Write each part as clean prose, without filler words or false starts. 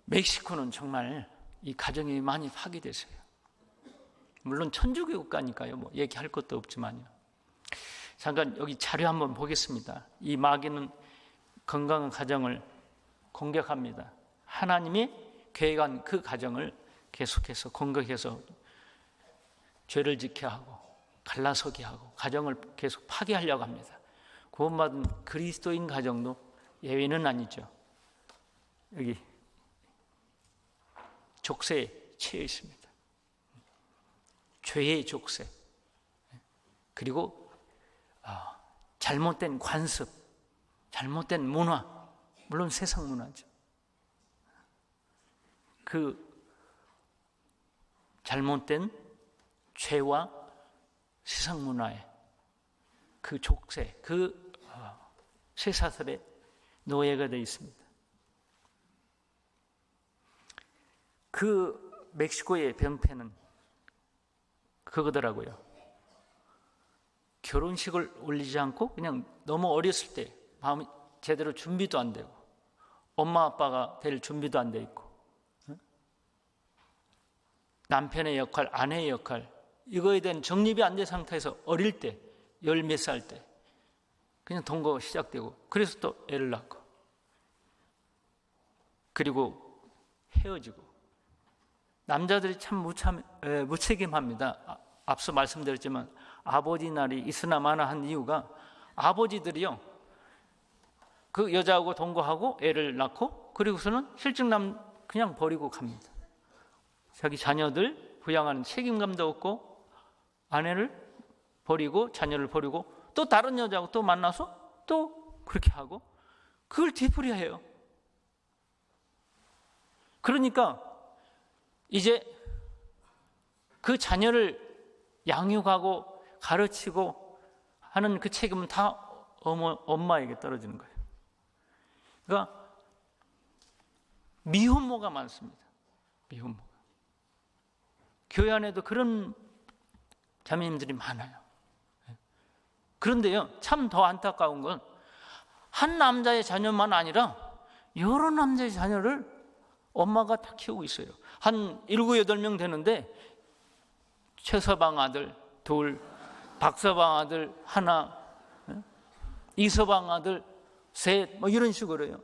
멕시코는 정말 이 가정이 많이 파괴됐어요. 물론 천주교 국가니까요, 뭐 얘기할 것도 없지만요. 잠깐 여기 자료 한번 보겠습니다. 이 마귀는 건강한 가정을 공격합니다. 하나님이 계획한 그 가정을 계속해서 공격해서 죄를 짓게 하고 갈라서게 하고 가정을 계속 파괴하려고 합니다. 구원받은 그리스도인 가정도 예외는 아니죠. 여기 족쇄에 치여 있습니다. 죄의 족쇄, 그리고 잘못된 관습, 잘못된 문화, 물론 세상 문화죠. 그 잘못된 죄와 세상 문화의 그 족쇄, 그 쇠사슬에 노예가 되어 있습니다. 그 멕시코의 병폐는 그거더라고요. 결혼식을 올리지 않고 그냥 너무 어렸을 때 마음이 제대로 준비도 안 되고 엄마 아빠가 될 준비도 안 돼 있고 남편의 역할, 아내의 역할 이거에 대한 정립이 안 된 상태에서 어릴 때 열 몇 살 때 그냥 동거가 시작되고 그래서 또 애를 낳고 그리고 헤어지고 남자들이 참 무책임합니다. 앞서 말씀드렸지만 아버지 날이 있으나 마나 한 이유가 아버지들이요 그 여자하고 동거하고 애를 낳고 그리고서는 실증남 그냥 버리고 갑니다. 자기 자녀들 부양하는 책임감도 없고 아내를 버리고 자녀를 버리고 또 다른 여자하고 또 만나서 또 그렇게 하고 그걸 뒤풀이해요. 그러니까 이제 그 자녀를 양육하고 가르치고 하는 그 책임은 다 엄마에게 떨어지는 거예요. 그러니까 미혼모가 많습니다. 미혼모가. 교회 안에도 그런 자매님들이 많아요. 그런데요, 참 더 안타까운 건 한 남자의 자녀만 아니라 여러 남자의 자녀를 엄마가 다 키우고 있어요. 한 7, 8명 되는데 최서방 아들 둘, 박서방 아들 하나, 이서방 아들 셋, 뭐 이런 식으로요.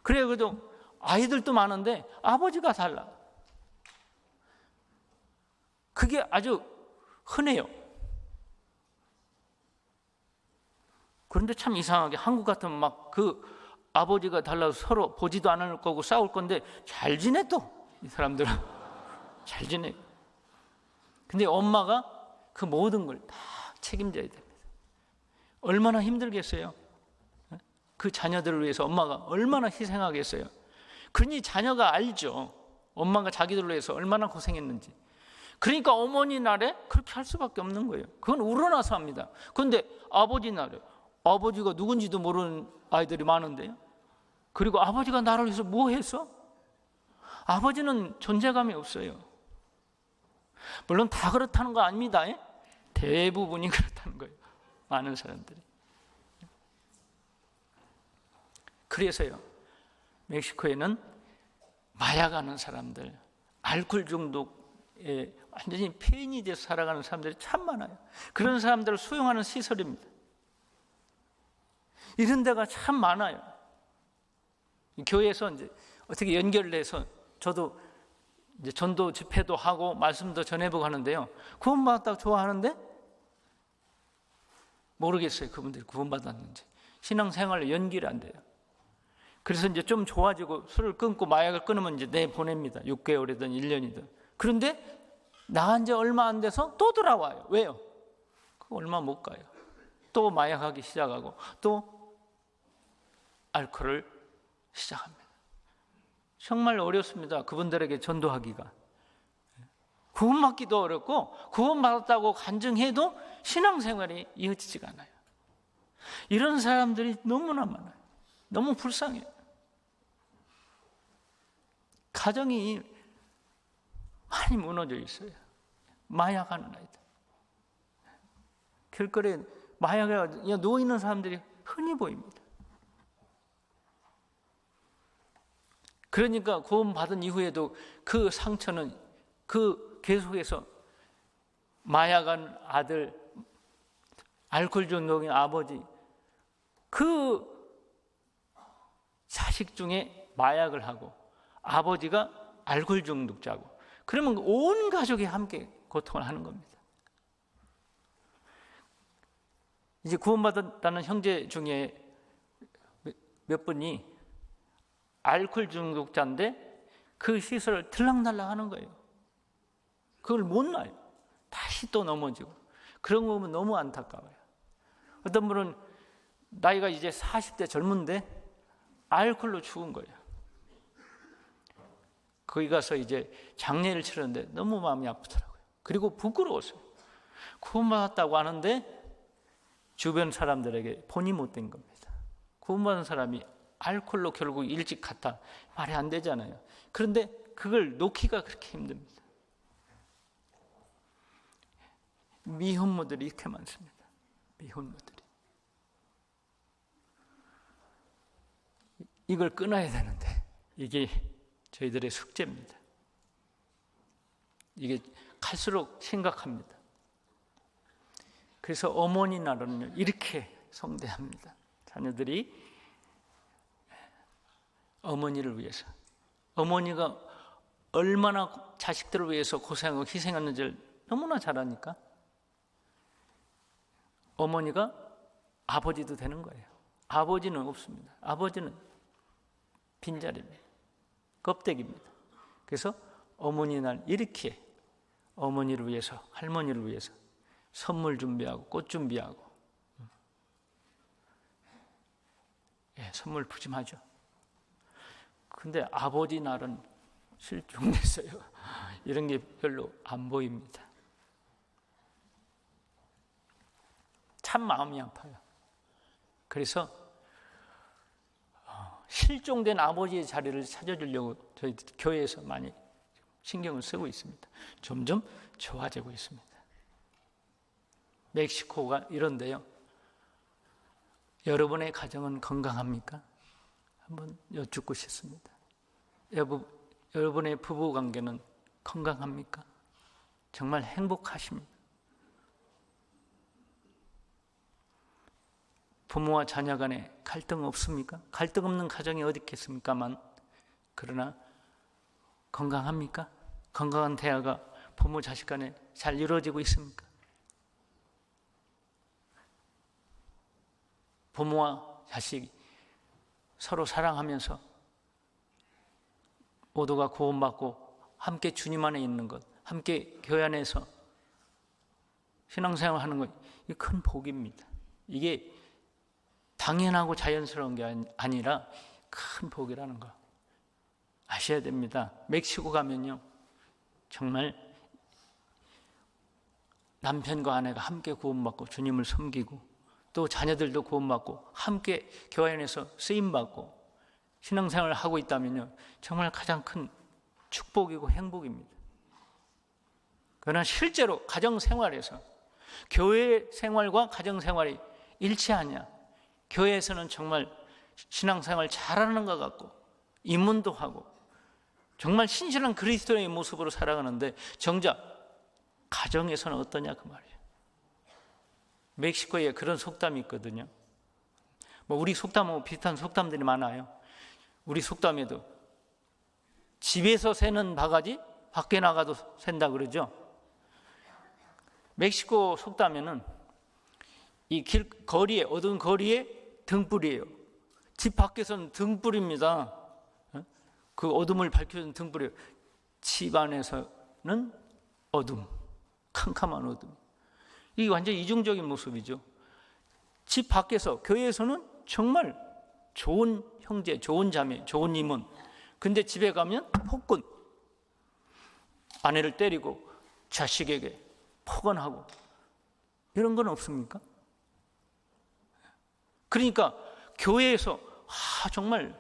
그래요. 그래도 아이들도 많은데 아버지가 달라. 그게 아주 흔해요. 그런데 참 이상하게 한국 같으면 막 그 아버지가 달라서 서로 보지도 않을 거고 싸울 건데 잘 지내 또 이 사람들은 잘 지내. 근데 엄마가 그 모든 걸 다 책임져야 됩니다. 얼마나 힘들겠어요? 그 자녀들을 위해서 엄마가 얼마나 희생하겠어요? 그러니 자녀가 알죠. 엄마가 자기들을 위해서 얼마나 고생했는지. 그러니까 어머니 날에 그렇게 할 수밖에 없는 거예요. 그건 우러나서 합니다. 그런데 아버지 날에 아버지가 누군지도 모르는 아이들이 많은데요. 그리고 아버지가 나를 위해서 뭐 했어? 아버지는 존재감이 없어요. 물론 다 그렇다는 거 아닙니다. 대부분이 그렇다는 거예요. 많은 사람들이. 그래서요, 멕시코에는 마약하는 사람들, 알코올 중독에 완전히 폐인이 돼서 살아가는 사람들이 참 많아요. 그런 사람들을 수용하는 시설입니다. 이런 데가 참 많아요. 교회에서 이제 어떻게 연결을 해서 저도 이제 전도 집회도 하고 말씀도 전해보고 하는데요. 구원받았다고 좋아하는데 모르겠어요. 그분들이 구원받았는지. 신앙생활로 연결이 안 돼요. 그래서 이제 좀 좋아지고 술을 끊고 마약을 끊으면 이제 내보냅니다. 6개월이든 1년이든. 그런데 나간 지 얼마 안 돼서 또 돌아와요. 왜요? 그거 얼마 못 가요. 또 마약하기 시작하고 또 알코올을 시작합니다. 정말 어렵습니다. 그분들에게 전도하기가. 구원받기도 어렵고 구원받았다고 간증해도 신앙생활이 이어지지가 않아요. 이런 사람들이 너무나 많아요. 너무 불쌍해요. 가정이 많이 무너져 있어요. 마약하는 아이들. 길거리에 마약에 누워있는 사람들이 흔히 보입니다. 그러니까 구원받은 이후에도 그 상처는 그 계속해서 마약한 아들, 알코올 중독인 아버지, 그 자식 중에 마약을 하고 아버지가 알코올 중독자고, 그러면 온 가족이 함께 고통을 하는 겁니다. 이제 구원받았다는 형제 중에 몇 분이 알코올 중독자인데 그 시설을 들락날락 하는 거예요. 그걸 못 놔요. 다시 또 넘어지고. 그런 거 보면 너무 안타까워요. 어떤 분은 나이가 이제 40대 젊은데 알코올로 죽은 거예요. 거기 가서 이제 장례를 치렀는데 너무 마음이 아프더라고요. 그리고 부끄러웠어요. 구원받았다고 하는데 주변 사람들에게 본이 못된 겁니다. 구원받은 사람이 알코올로 결국 일찍 갔다, 말이 안 되잖아요. 그런데 그걸 놓기가 그렇게 힘듭니다. 미혼모들이 이렇게 많습니다. 미혼모들이. 이걸 끊어야 되는데 이게 저희들의 숙제입니다. 이게 갈수록 심각합니다. 그래서 어머니 날은 이렇게 성대합니다. 자녀들이 어머니를 위해서, 어머니가 얼마나 자식들을 위해서 고생하고 희생하는지를 너무나 잘 아니까 어머니가 아버지도 되는 거예요. 아버지는 없습니다. 아버지는 빈자리입니다. 껍데기입니다. 그래서 어머니 날 이렇게 어머니를 위해서, 할머니를 위해서 선물 준비하고 꽃 준비하고, 선물 푸짐하죠. 근데 아버지 날은 실종됐어요. 이런 게 별로 안 보입니다. 참 마음이 아파요. 그래서 실종된 아버지의 자리를 찾아주려고 저희 교회에서 많이 신경을 쓰고 있습니다. 점점 좋아지고 있습니다. 멕시코가 이런데요. 여러분의 가정은 건강합니까? 한번 여쭙고 싶습니다. 여러분의 부부 관계는 건강합니까? 정말 행복하십니까? 부모와 자녀 간에 갈등 없습니까? 갈등 없는 가정이 어디 있겠습니까만, 그러나 건강합니까? 건강한 대화가 부모 자식 간에 잘 이루어지고 있습니까? 부모와 자식이 서로 사랑하면서 모두가 구원받고 함께 주님 안에 있는 것, 함께 교회 안에서 신앙생활 하는 것, 이게 큰 복입니다. 이게 당연하고 자연스러운 게 아니라 큰 복이라는 거 아셔야 됩니다. 멕시코 가면요, 정말 남편과 아내가 함께 구원받고 주님을 섬기고, 또 자녀들도 구원받고 함께 교회 안에서 쓰임받고 신앙생활을 하고 있다면요, 정말 가장 큰 축복이고 행복입니다. 그러나 실제로 가정생활에서 교회 생활과 가정생활이 일치하냐, 교회에서는 정말 신앙생활 잘하는 것 같고 입문도 하고 정말 신실한 그리스도의 모습으로 살아가는데 정작 가정에서는 어떠냐 그 말이에요. 멕시코에 그런 속담이 있거든요. 우리 속담하고 비슷한 속담들이 많아요. 우리 속담에도 집에서 새는 바가지 밖에 나가도 샌다 그러죠. 멕시코 속담에는 이 거리에, 어두운 거리에 등불이에요. 집 밖에서는 등불입니다. 그 어둠을 밝혀주는 등불이에요. 집 안에서는 어둠, 캄캄한 어둠. 이게 완전 이중적인 모습이죠. 집 밖에서, 교회에서는 정말 좋은 형제, 좋은 자매, 좋은 임원. 근데 집에 가면 폭군, 아내를 때리고 자식에게 폭언하고 이런 건 없습니까? 그러니까 교회에서 정말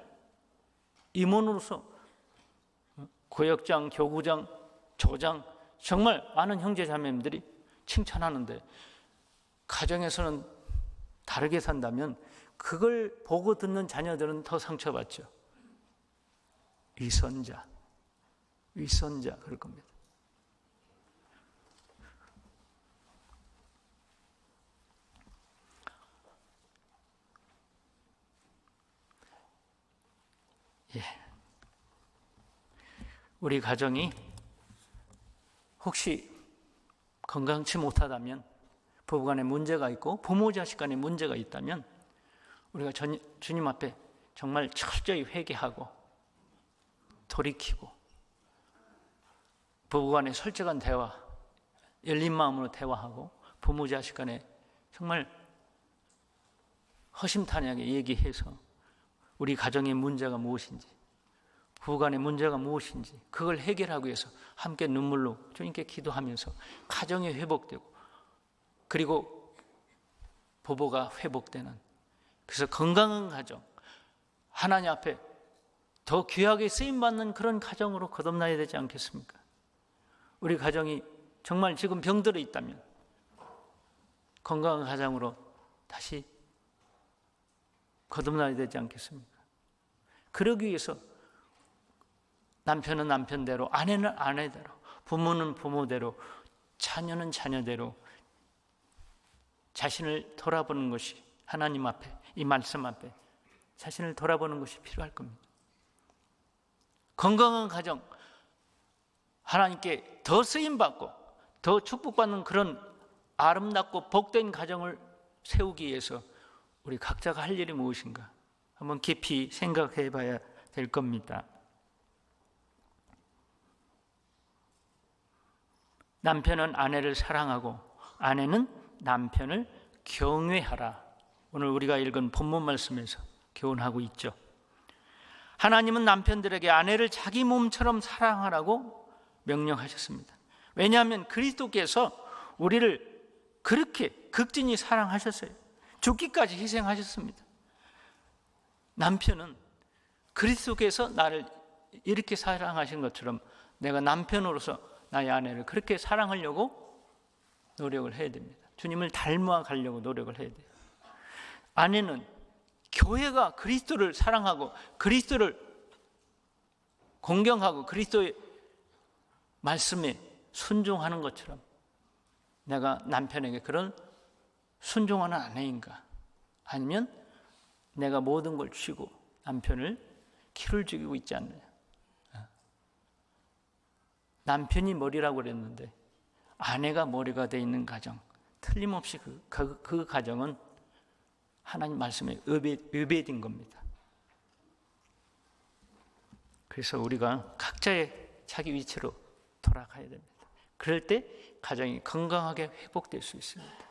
임원으로서 고역장, 교구장, 조장 정말 많은 형제 자매님들이 칭찬하는데 가정에서는 다르게 산다면 그걸 보고 듣는 자녀들은 더 상처받죠. 위선자 그럴 겁니다. 예. 우리 가정이 혹시 건강치 못하다면, 부부간에 문제가 있고 부모 자식 간에 문제가 있다면 우리가 주님 앞에 정말 철저히 회개하고 돌이키고 부부간에 솔직한 대화, 열린 마음으로 대화하고 부모 자식 간에 정말 허심탄회하게 얘기해서 우리 가정의 문제가 무엇인지, 부부간의 문제가 무엇인지 그걸 해결하기 위해서 함께 눈물로 주님께 기도하면서 가정이 회복되고, 그리고 부부가 회복되는, 그래서 건강한 가정, 하나님 앞에 더 귀하게 쓰임받는 그런 가정으로 거듭나야 되지 않겠습니까? 우리 가정이 정말 지금 병들어 있다면 건강한 가정으로 다시 거듭나야 되지 않겠습니까? 그러기 위해서 남편은 남편대로, 아내는 아내대로, 부모는 부모대로, 자녀는 자녀대로 자신을 돌아보는 것이, 하나님 앞에, 이 말씀 앞에 자신을 돌아보는 것이 필요할 겁니다. 건강한 가정, 하나님께 더 쓰임받고 더 축복받는 그런 아름답고 복된 가정을 세우기 위해서 우리 각자가 할 일이 무엇인가 한번 깊이 생각해 봐야 될 겁니다. 남편은 아내를 사랑하고 아내는 남편을 경외하라. 오늘 우리가 읽은 본문 말씀에서 교훈하고 있죠. 하나님은 남편들에게 아내를 자기 몸처럼 사랑하라고 명령하셨습니다. 왜냐하면 그리스도께서 우리를 그렇게 극진히 사랑하셨어요. 죽기까지 희생하셨습니다. 남편은 그리스도께서 나를 이렇게 사랑하신 것처럼 내가 남편으로서 나의 아내를 그렇게 사랑하려고 노력을 해야 됩니다. 주님을 닮아 가려고 노력을 해야 돼요. 아내는 교회가 그리스도를 사랑하고 그리스도를 공경하고 그리스도의 말씀에 순종하는 것처럼 내가 남편에게 그런 순종하는 아내인가? 아니면 내가 모든 걸 쥐고 남편을 키를 죽이고 있지 않느냐? 남편이 머리라고 그랬는데 아내가 머리가 돼 있는 가정, 틀림없이 그 가정은 하나님 말씀에 의배된 겁니다. 그래서 우리가 각자의 자기 위치로 돌아가야 됩니다. 그럴 때 가정이 건강하게 회복될 수 있습니다.